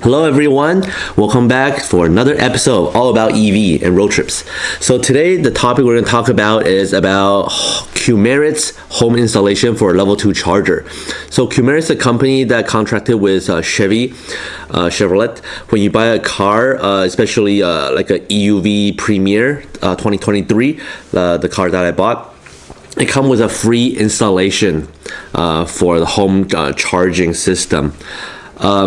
Hello everyone, welcome back for another episode all about EV and road trips. So today the topic we're going to talk about is about Qmerit's home installation for a level 2 charger. So Qmerit's a company that contracted with Chevrolet. When you buy a car, especially like a EUV Premier 2023, the car that I bought, it comes with a free installation for the home charging system.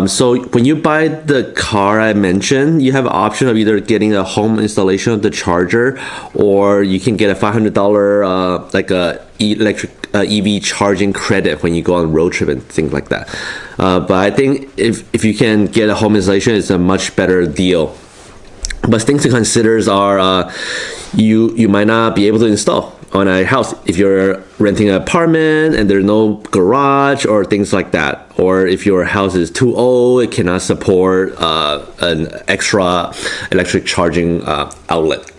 So when you buy the car I mentioned, you have an option of either getting a home installation of the charger, or you can get a $500 like a electric EV charging credit when you go on road trip and things like that. But I think if you can get a home installation, it's a much better deal. But things to consider are you might not be able to install on a house if you're renting an apartment and there's no garage or things like that, or if your house is too old, it cannot support an extra electric charging outlet.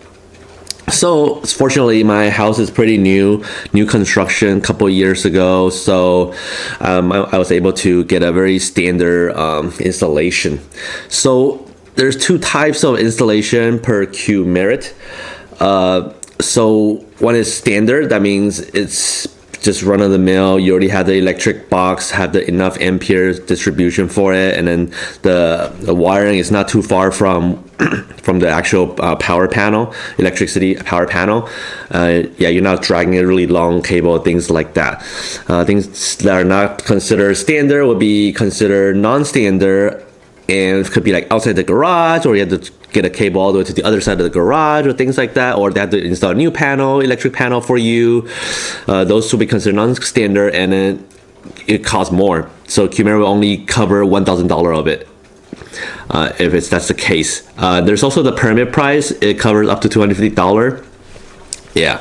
So fortunately my house is pretty new construction a couple years ago, so I was able to get a very standard installation. So there's two types of installation per Qmerit. So one is standard. That means it's just run of the mill. You already have the electric box, have the enough amperes distribution for it, and then the wiring is not too far from the actual power panel, electricity power panel. Yeah, you're not dragging a really long cable, things like that. Things that are not considered standard would be considered non-standard, and it could be like outside the garage, or you have to get a cable all the way to the other side of the garage, or things like that, or they have to install a new panel, electric panel for you. Those will be considered non-standard, and then it costs more. So Qmerit will only cover $1,000 of it if that's the case. There's also the permit price. It covers up to $250. Yeah.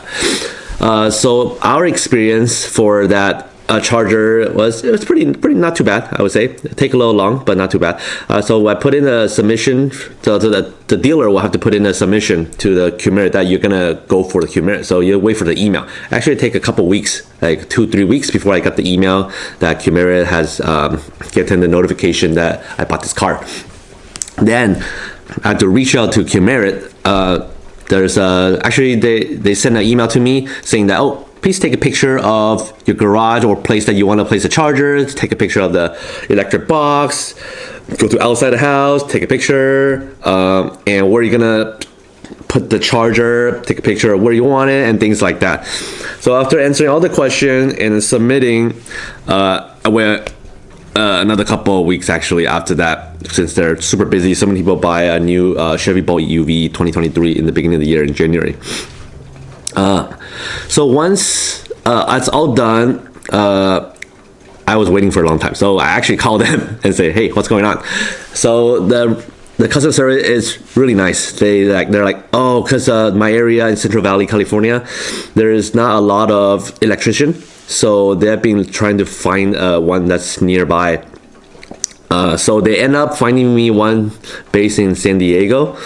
So our experience for that charger was pretty not too bad, I would say. It take a little long, but not too bad. So I put in a submission to the dealer will have to put in a submission to the Qmerit that you're gonna go for the Qmerit. So you wait for the email. Actually, it take a couple weeks, like 2-3 weeks before I got the email that Qmerit has gotten the notification that I bought this car. Then I had to reach out to Qmerit. There's actually they sent an email to me saying that, oh, please take a picture of your garage or place that you want to place a charger. Take a picture of the electric box. Go to outside the house, take a picture, and where you're gonna put the charger. Take a picture of where you want it and things like that. So after answering all the questions and submitting, I went another couple of weeks actually after that, since they're super busy. So many people buy a new Chevy BOLT EUV 2023 in the beginning of the year in January. So once it's all done, I was waiting for a long time. So I actually called them and say, hey, what's going on? So the customer service is really nice. They're like, oh, because my area in Central Valley, California, there is not a lot of electrician. So they've been trying to find one that's nearby. So they end up finding me one based in San Diego.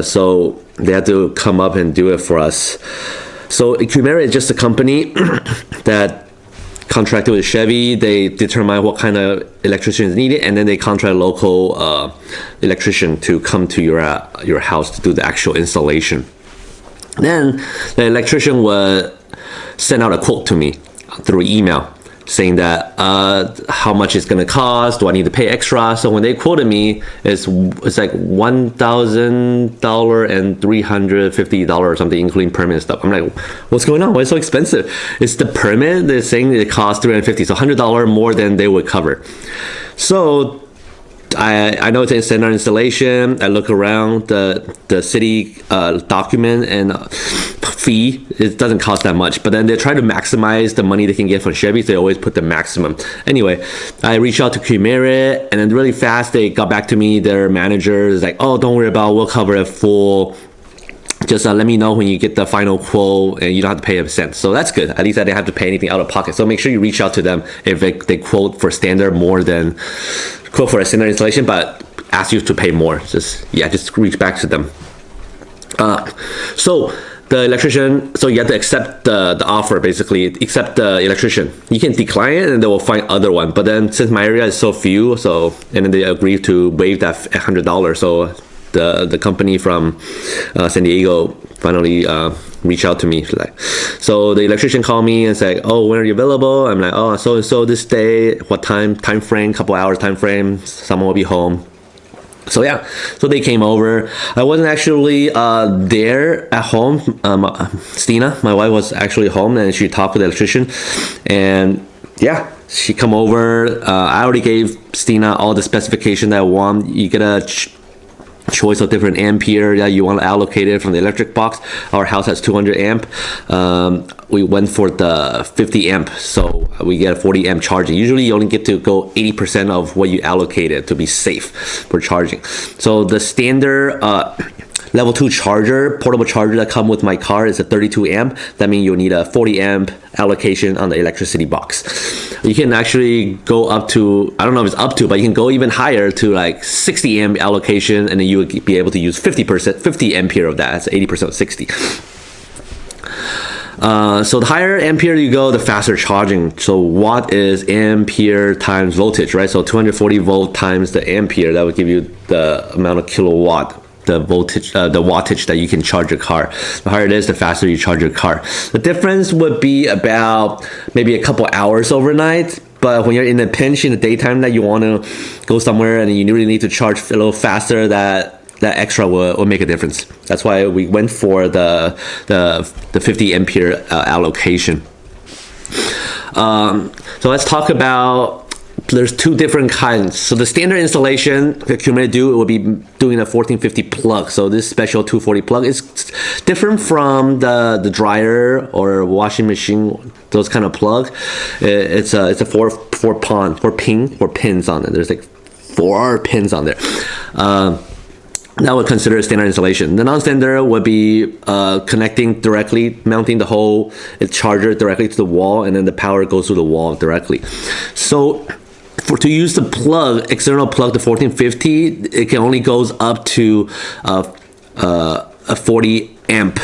So they had to come up and do it for us. So Qmerit is just a company that contracted with Chevy. They determine what kind of electrician is needed, and then they contract a local electrician to come to your house to do the actual installation. Then the electrician would send out a quote to me through email, saying that how much it's gonna cost, do I need to pay extra? So when they quoted me, it's like $1,000 and $350 or something, including permit and stuff. I'm like, what's going on? Why is it so expensive? It's the permit. They're saying it costs $350, so $100 more than they would cover. So I know it's a standard installation. I look around the city document and fee. It doesn't cost that much, but then they try to maximize the money they can get from Chevy. So they always put the maximum. Anyway, I reached out to Qmerit, and then really fast they got back to me. Their manager is like, oh, don't worry about it. We'll cover it full. Just let me know when you get the final quote, and you don't have to pay a cent. So that's good. At least I didn't have to pay anything out of pocket. So make sure you reach out to them if they quote for standard more than quote for a standard installation, but ask you to pay more. Just reach back to them. So the electrician, so you have to accept the offer, basically, accept the electrician. You can decline it and they will find other one. But then since my area is so few, and then they agree to waive that $100. So the company from San Diego finally reached out to me. So the electrician called me and said, oh, when are you available? I'm like, oh, so this day, what time frame, couple hours time frame, someone will be home. So yeah, so they came over. I wasn't actually there at home. Stina, my wife, was actually home, and she talked with the electrician, and yeah, she come over. I already gave Stina all the specification that I want. You get a choice of different ampere that you want to allocate it from the electric box. Our house has 200 amp. We went for the 50 amp, so we get a 40 amp charging. Usually you only get to go 80% of what you allocated to be safe for charging. So the standard level 2 charger, portable charger that come with my car is a 32 amp. That means you'll need a 40 amp allocation on the electricity box. You can actually go up to, I don't know if it's up to, but you can go even higher to like 60 amp allocation, and then you would be able to use 50 ampere of that. That's 80% of 60. So the higher ampere you go, the faster charging. So watt is ampere times voltage, right? So 240 volt times the ampere, that would give you the amount of kilowatt, the voltage, the wattage that you can charge your car. The higher it is, the faster you charge your car. The difference would be about maybe a couple hours overnight. But when you're in a pinch in the daytime that you want to go somewhere and you really need to charge a little faster, that extra will make a difference. That's why we went for the 50 ampere allocation. So let's talk about, there's two different kinds. So the standard installation that Qmerit do, it will be doing a 1450 plug. So this special 240 plug is different from the dryer or washing machine, those kind of plug. It's a four pins on it. There's like 4 pins on there. That would consider a standard installation. The non-standard would be connecting directly, mounting the whole charger directly to the wall, and then the power goes through the wall directly. So to use the plug, external plug, the 1450, it can only goes up to a 40 amp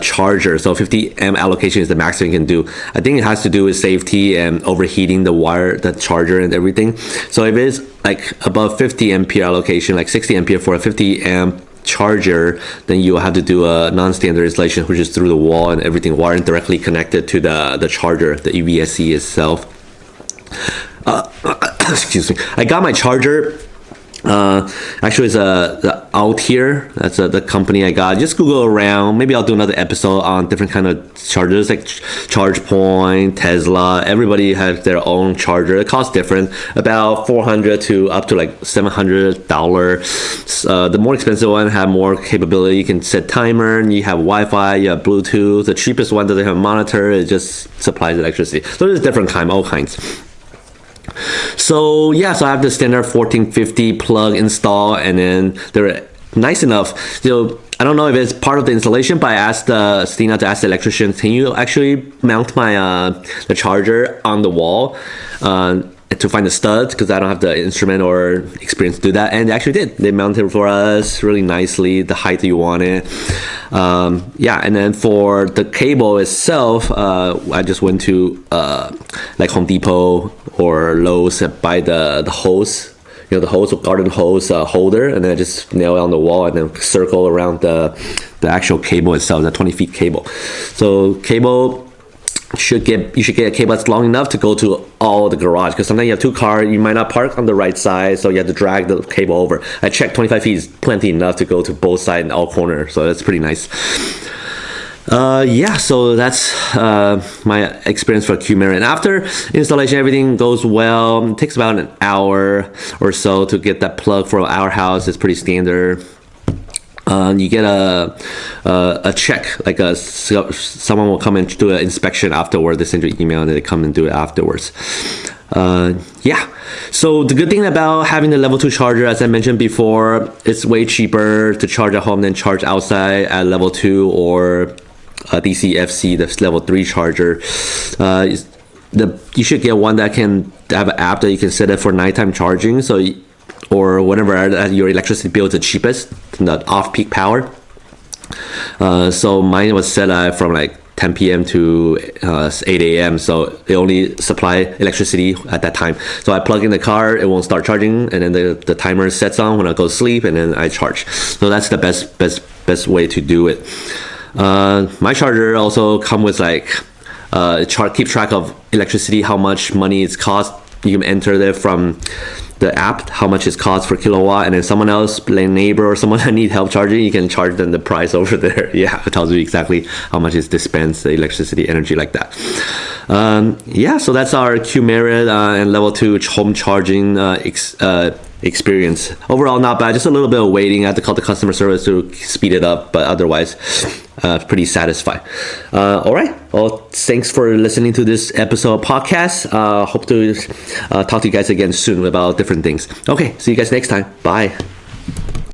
charger. So 50 amp allocation is the maximum you can do. I think it has to do with safety and overheating the wire, the charger and everything. So if it's like above 50 ampere allocation, like 60 ampere for a 50 amp charger, then you will have to do a non-standard installation, which is through the wall and everything, wiring directly connected to the charger, the EVSE itself. Excuse me. I got my charger. Actually, it's the Altier. That's the company I got. Just Google around. Maybe I'll do another episode on different kind of chargers, like ChargePoint, Tesla. Everybody has their own charger. It costs different, about $400 to up to like $700. The more expensive one have more capability. You can set timer. And you have Wi-Fi. You have Bluetooth. The cheapest one doesn't have a monitor. It just supplies electricity. So there's different kind, all kinds. So yeah, so I have the standard 1450 plug installed, and then they're nice enough. So I don't know if it's part of the installation, but I asked Stina to ask the electrician, can you actually mount my the charger on the wall to find the studs, because I don't have the instrument or experience to do that, and they actually did. They mounted it for us really nicely, the height that you wanted. Yeah, and then for the cable itself, I just went to like Home Depot or Lowe's, buy the hose, the hose, garden hose holder, and then I just nail it on the wall and then circle around the actual cable itself, the 20 feet cable. So cable, you should get a cable that's long enough to go to all the garage, because sometimes you have 2 cars, you might not park on the right side, so you have to drag the cable over. I checked 25 feet is plenty enough to go to both sides and all corners, so that's pretty nice. Yeah, so that's my experience for Qmerit. And after installation, everything goes well. It takes about an hour or so to get that plug for our house. It's pretty standard. You get a check, like someone will come and do an inspection afterward. They send you an email and they come and do it afterwards. Yeah, so the good thing about having the level 2 charger, as I mentioned before, it's way cheaper to charge at home than charge outside at level 2 or DCFC, the level 3 charger. You should get one that can have an app that you can set it for nighttime charging, or whenever your electricity bill is the cheapest, the off-peak power. So mine was set from like 10 p.m. to 8 a.m. So it only supply electricity at that time. So I plug in the car, it won't start charging, and then the timer sets on when I go to sleep, and then I charge. So that's the best way to do it. My charger also come with like keep track of electricity, how much money it's cost. You can enter there from the app how much it costs per kilowatt, and then someone else, like a neighbor or someone that need help charging, you can charge them the price over there. Yeah, it tells you exactly how much is dispensed, the electricity, energy like that. Yeah, so that's our Qmerit and level 2 home charging experience. Overall, not bad. Just a little bit of waiting. I had to call the customer service to speed it up, but otherwise, pretty satisfied. All right. Well, thanks for listening to this episode of podcast. Hope to talk to you guys again soon about different things. Okay. See you guys next time. Bye.